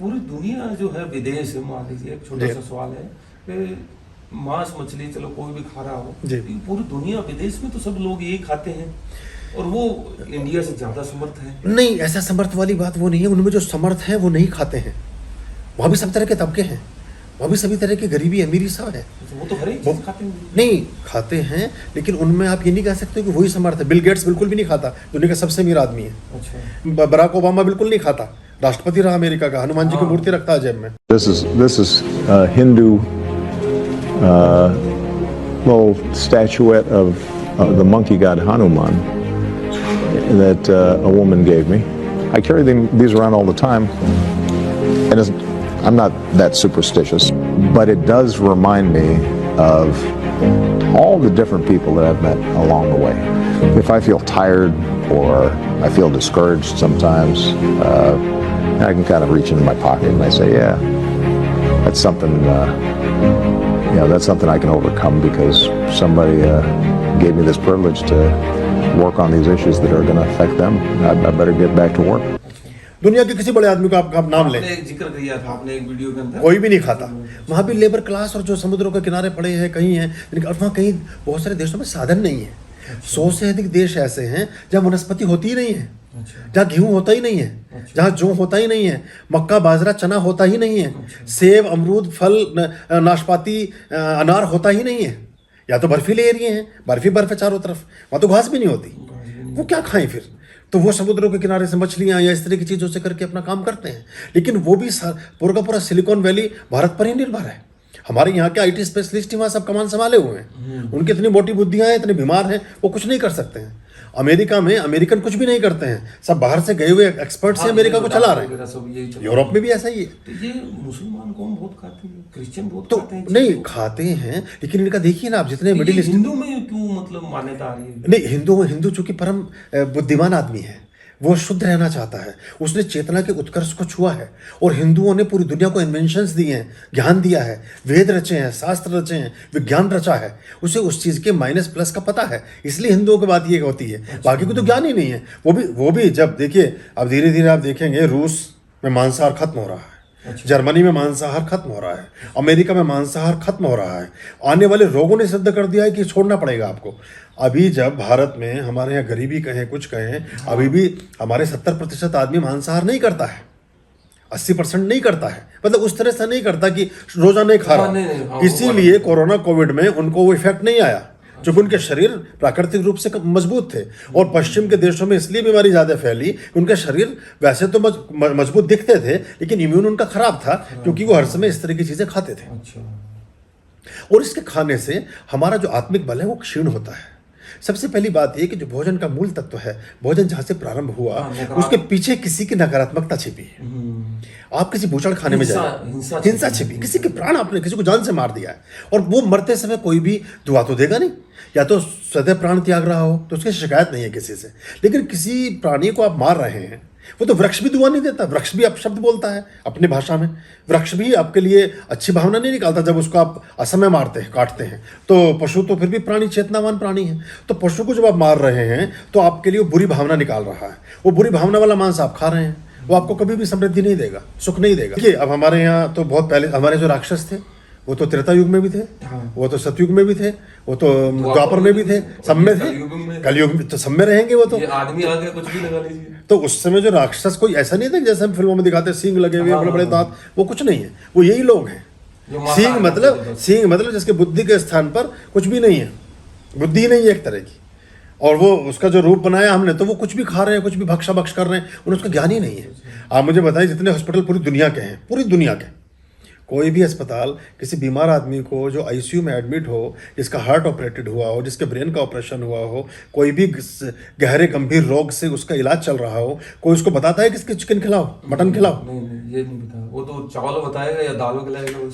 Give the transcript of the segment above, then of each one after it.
पूरी दुनिया जो है विदेश है, मान लीजिए एक छोटा सा सवाल है कि मांस मछली चलो कोई भी खा रहा हो, पूरी दुनिया विदेश में तो सब लोग यही खाते हैं और वो इंडिया से ज्यादा समर्थ है। नहीं, ऐसा समर्थ वाली बात वो नहीं है। उनमें जो समर्थ है वो नहीं खाते हैं। वहाँ भी सब तरह के तबके हैं, वहाँ भी सभी तरह की गरीबी अमीरी सब है। वो तो हर एक चीज खाते हैं। नहीं खाते हैं, लेकिन उनमें आप ये नहीं कह सकते कि वही समर्थ है। बिल गेट्स बिल्कुल भी नहीं खाता, दुनिया का सबसे अमीर आदमी है। अच्छा। बराक ओबामा बिल्कुल नहीं खाता, राष्ट्रपति रहा अमेरिका का, हनुमान जी की मूर्ति रखता है जेब में। This is a Hindu little statuette of the monkey god Hanuman that a woman gave me. I carry these around all the time, and I'm not that superstitious, but it does remind me of all the different people that I've met along the way. If I feel tired or I feel discouraged sometimes, I can kind of reach into my pocket and I say, yeah, that's something, that's something I can overcome because somebody gave me this privilege to work on these issues that are going to affect them. I better get back to work. दुनिया के किसी बड़े आदमी को आप नाम लें, जिक्र किया था आपने एक वीडियो के अंदर, कोई भी नहीं खाता। वहाँ भी लेबर क्लास और जो समुद्रों के किनारे पड़े हैं कहीं हैं, और वहाँ कहीं बहुत सारे देशों में साधन नहीं है। 100 से अधिक देश ऐसे हैं जहाँ वनस्पति होती ही नहीं है, जहाँ गेहूँ होता ही नहीं है, जहाँ जौ होता ही नहीं है, मक्का बाजरा चना होता ही नहीं है, सेब अमरूद फल नाशपाती अनार होता ही नहीं है। या तो बर्फीले एरिया हैं, बर्फ है चारों तरफ, वहाँ तो घास भी नहीं होती। वो क्या खाएं फिर? तो वो समुद्रों के किनारे से मछलियाँ या इस तरह की चीज़ों से करके अपना काम करते हैं। लेकिन वो भी पूरा का पूरा सिलिकॉन वैली भारत पर ही निर्भर है। हमारे यहाँ के IT स्पेशलिस्ट ही वहाँ सब कमान संभाले हुए हैं। उनकी इतनी मोटी बुद्धियाँ हैं, इतने बीमार हैं, वो कुछ नहीं कर सकते हैं। अमेरिका में अमेरिकन कुछ भी नहीं करते हैं, सब बाहर से गए हुए एक्सपर्ट से अमेरिका को चला रहे हैं। यूरोप में भी ऐसा ही है। तो ये मुसलमान कौन बहुत खाते हैं, क्रिश्चियन बहुत तो खाते हैं? नहीं खाते हैं, लेकिन इनका देखिए ना आप, जितने मिडिल ईस्ट, हिंदू में क्यों मतलब मान्यता आ रही है? नहीं, हिंदू चूंकि परम बुद्धिमान आदमी है, वो शुद्ध रहना चाहता है, उसने चेतना के उत्कर्ष को छुआ है। और हिंदुओं ने पूरी दुनिया को इन्वेंशंस दिए हैं, ज्ञान दिया है, वेद रचे हैं, शास्त्र रचे हैं, विज्ञान रचा है। उसे उस चीज़ के माइनस प्लस का पता है, इसलिए हिंदुओं की बात ये होती है। बाकी को तो ज्ञान ही नहीं है। वो भी जब देखिए, अब धीरे धीरे आप देखेंगे रूस में मांसाहार खत्म हो रहा है, जर्मनी में मांसाहार खत्म हो रहा है, अमेरिका में मांसाहार खत्म हो रहा है। आने वाले रोगों ने सिद्ध कर दिया है कि छोड़ना पड़ेगा आपको। अभी जब भारत में हमारे यहाँ गरीबी कहें कुछ कहें, अभी भी हमारे 70% आदमी मांसाहार नहीं करता है, 80% नहीं करता है, मतलब उस तरह से नहीं करता कि रोजा नहीं खा रहा। इसीलिए कोरोना कोविड में उनको वो इफेक्ट नहीं आया, क्योंकि उनके शरीर प्राकृतिक रूप से मजबूत थे। और पश्चिम के देशों में इसलिए बीमारी ज़्यादा फैली, उनके शरीर वैसे तो मजबूत दिखते थे, लेकिन इम्यून उनका खराब था, क्योंकि वो हर समय इस तरह की चीज़ें खाते थे। और इसके खाने से हमारा जो आत्मिक बल है वो क्षीण होता है। सबसे पहली बात यह कि जो भोजन का मूल तत्व है, भोजन जहाँ से प्रारंभ हुआ, उसके पीछे किसी की नकारात्मकता छिपी है। आप किसी बूचड़ खाने में जाए, हिंसा छिपी, किसी के प्राण आपने किसी को जान से मार दिया है, और वो मरते समय कोई भी दुआ तो देगा नहीं, या तो सदैव प्राण त्याग रहा हो तो उसकी शिकायत नहीं है किसी से। लेकिन किसी प्राणी को आप मार रहे हैं, वो तो वृक्ष भी दुआ नहीं देता, वृक्ष भी अपशब्द बोलता है अपनी भाषा में, वृक्ष भी आपके लिए अच्छी भावना नहीं निकालता जब उसको आप असमय मारते हैं, काटते हैं। तो पशु तो फिर भी प्राणी, चेतनावान प्राणी है, तो पशु को जब आप मार रहे हैं तो आपके लिए वो बुरी भावना निकाल रहा है। वो बुरी भावना वाला मांस आप खा रहे हैं, वो आपको कभी भी समृद्धि नहीं देगा, सुख नहीं देगा। देखिए, अब हमारे यहाँ तो बहुत पहले हमारे जो राक्षस थे वो तो त्रेता युग में भी थे, वो तो सतयुग में भी थे, वो तो द्वापर में भी थे, सब में थे, कलयुग में तो सब में रहेंगे। वो तो आदमी आ गया, कुछ भी लगा लीजिए। तो उस समय जो राक्षस कोई ऐसा नहीं था जैसे हम फिल्मों में दिखाते, सींग लगे हुए बड़े बड़े दांत, वो कुछ नहीं है, वो यही लोग हैं। सींग मतलब जिसके बुद्धि के स्थान पर कुछ भी नहीं है, बुद्धि नहीं है एक तरह की, और वो उसका जो रूप बनाया हमने, तो वो कुछ भी खा रहे हैं, कुछ भी भक्षा भक्ष कर रहे हैं, उन्हें उसका ज्ञान ही नहीं है। आप मुझे बताइए, जितने हॉस्पिटल पूरी दुनिया के हैं, पूरी दुनिया के, कोई भी अस्पताल किसी बीमार आदमी को जो ICU में एडमिट हो, जिसका हार्ट ऑपरेटेड हुआ हो, जिसके ब्रेन का ऑपरेशन हुआ हो, कोई भी गहरे गंभीर रोग से उसका इलाज चल रहा हो, कोई उसको बताता है कि चिकन खिलाओ, मटन खिलाओ? नहीं, ये नहीं बता। वो तो चावल बताएगा या दाल खिलाएगा,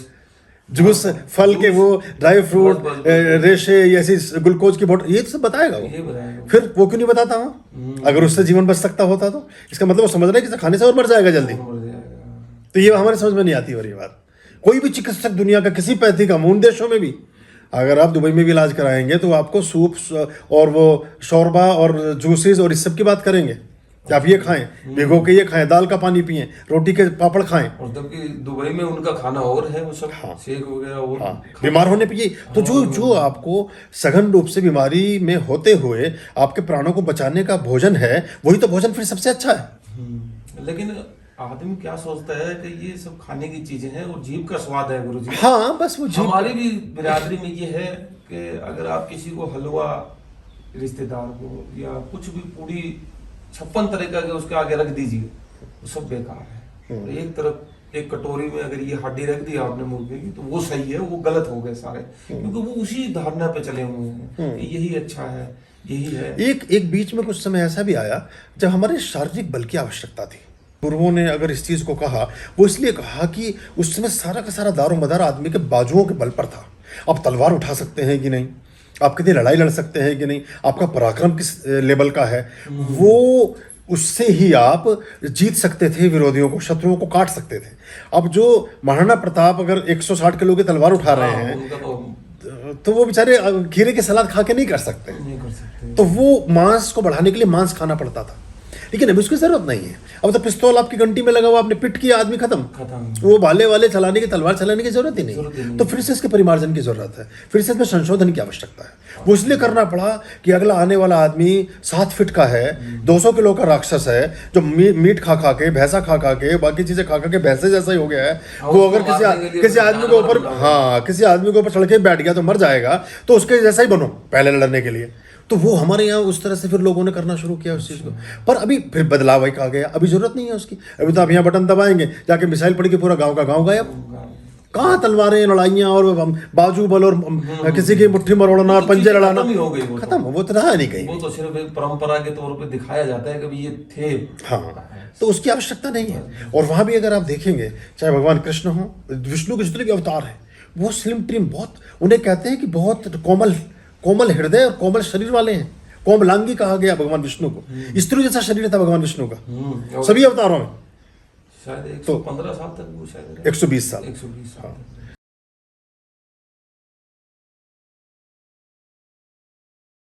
जूस, फल के वो ड्राई फ्रूट, रेशे, ऐसी ग्लूकोज की बोतल, ये सब बताएगा वो। फिर वो क्यों नहीं बताता हूँ? अगर उससे जीवन बच सकता होता तो इसका मतलब वो समझ रहे हैं कि खाने से और मर जाएगा जल्दी। तो ये हमारे समझ में नहीं आती। और ये बात कोई भी चिकित्सक दुनिया का किसी पैथी का, उन देशों में भी अगर आप दुबई में भी इलाज कराएंगे तो आपको सूप और वो शोरबा और जूसेस और इस सब की बात करेंगे। कि आप ये खाएं, भिगो के ये खाएं, दाल का पानी पिएं, रोटी के पापड़ खाएं। और जबकि दुबई में उनका खाना और है, वो सब शेक वगैरह और बीमार होने पे ये तो जो आपको सघन रूप से बीमारी में होते हुए आपके प्राणों को बचाने का भोजन है, वही तो भोजन फिर सबसे अच्छा है। लेकिन आदमी क्या सोचता है कि ये सब खाने की चीजें हैं और जीभ का स्वाद है गुरुजी। हाँ, बस वो हमारी भी बिरादरी में ये है कि अगर आप किसी को हलवा, रिश्तेदार को या कुछ भी पूरी 56 तरह के उसके आगे रख दीजिए, वो सब बेकार है। और एक तरफ एक कटोरी में अगर ये हड्डी रख दी आपने मुर्गे की, तो वो सही है, वो गलत हो गए सारे, क्योंकि वो उसी धारणा पे चले हुए हैं कि यही अच्छा है, यही है। एक बीच में कुछ समय ऐसा भी आया जब हमारे शारीरिक बल की आवश्यकता थी। पूर्वों ने अगर इस चीज को कहा, वो इसलिए कहा कि उस समय सारा का सारा दारो मदार आदमी के बाजुओं के बल पर था। आप तलवार उठा सकते हैं कि नहीं, आप कितनी लड़ाई लड़ सकते हैं कि नहीं, आपका पराक्रम किस लेवल का है, वो उससे ही आप जीत सकते थे विरोधियों को, शत्रुओं को काट सकते थे। अब जो महाराणा प्रताप अगर 160 किलो की तलवार उठा रहे हैं, तो वो बेचारे खीरे की सलाद खा के नहीं कर सकते। तो वो मांस को बढ़ाने के लिए मांस खाना पड़ता था, लेकिन अभी उसकी जरूरत नहीं है। अब तो पिस्तौल आपकी घंटी में लगा हुआ, आपने पिट किया, आदमी खत्म। वो भाले वाले चलाने की, तलवार चलाने की जरूरत ही नहीं। तो फिर से इसके परिमार्जन की जरूरत है, फिर से इसमें संशोधन की आवश्यकता है। वो इसलिए करना पड़ा कि अगला आने वाला आदमी 7 फीट का है, 200 किलो का राक्षस है, जो मीट खा खा के, भैंसा खा खा के, बाकी चीजें खा खा के भैंसे जैसा ही हो गया है। वो अगर किसी आदमी के ऊपर किसी आदमी के ऊपर चढ़ के बैठ गया तो मर जाएगा, तो उसके जैसा ही बनो पहले लड़ने के लिए। तो वो हमारे यहाँ उस तरह से फिर लोगों ने करना शुरू किया उस चीज़ को। पर अभी फिर बदलाव एक आ गया, अभी जरूरत नहीं है उसकी। अभी तो आप यहाँ बटन दबाएंगे, जाके मिसाइल पड़ के पूरा गांव का गांव गायब। कहाँ तलवारें, लड़ाइयाँ और बाजू बल और किसी की मुट्ठी मरोड़ना, पंजे लड़ाना, खत्म। वो तो रहा नहीं कहीं। वो तो सिर्फ एक परंपरा के तौर पे दिखाया जाता है कि ये थे। हाँ, तो उसकी आवश्यकता नहीं है। और वहाँ भी अगर आप देखेंगे, चाहे भगवान कृष्ण हो, विष्णु के जितने भी अवतार हैं, वो स्लिम ट्रिम, बहुत, उन्हें कहते हैं कि बहुत कोमल हृदय और कोमल शरीर वाले हैं। कोमलांगी कहा गया भगवान विष्णु को। स्त्री जैसा शरीर था भगवान विष्णु का सभी अवतारों में। शायद 115 साल तक वो शायद 120 साल। 120 साल।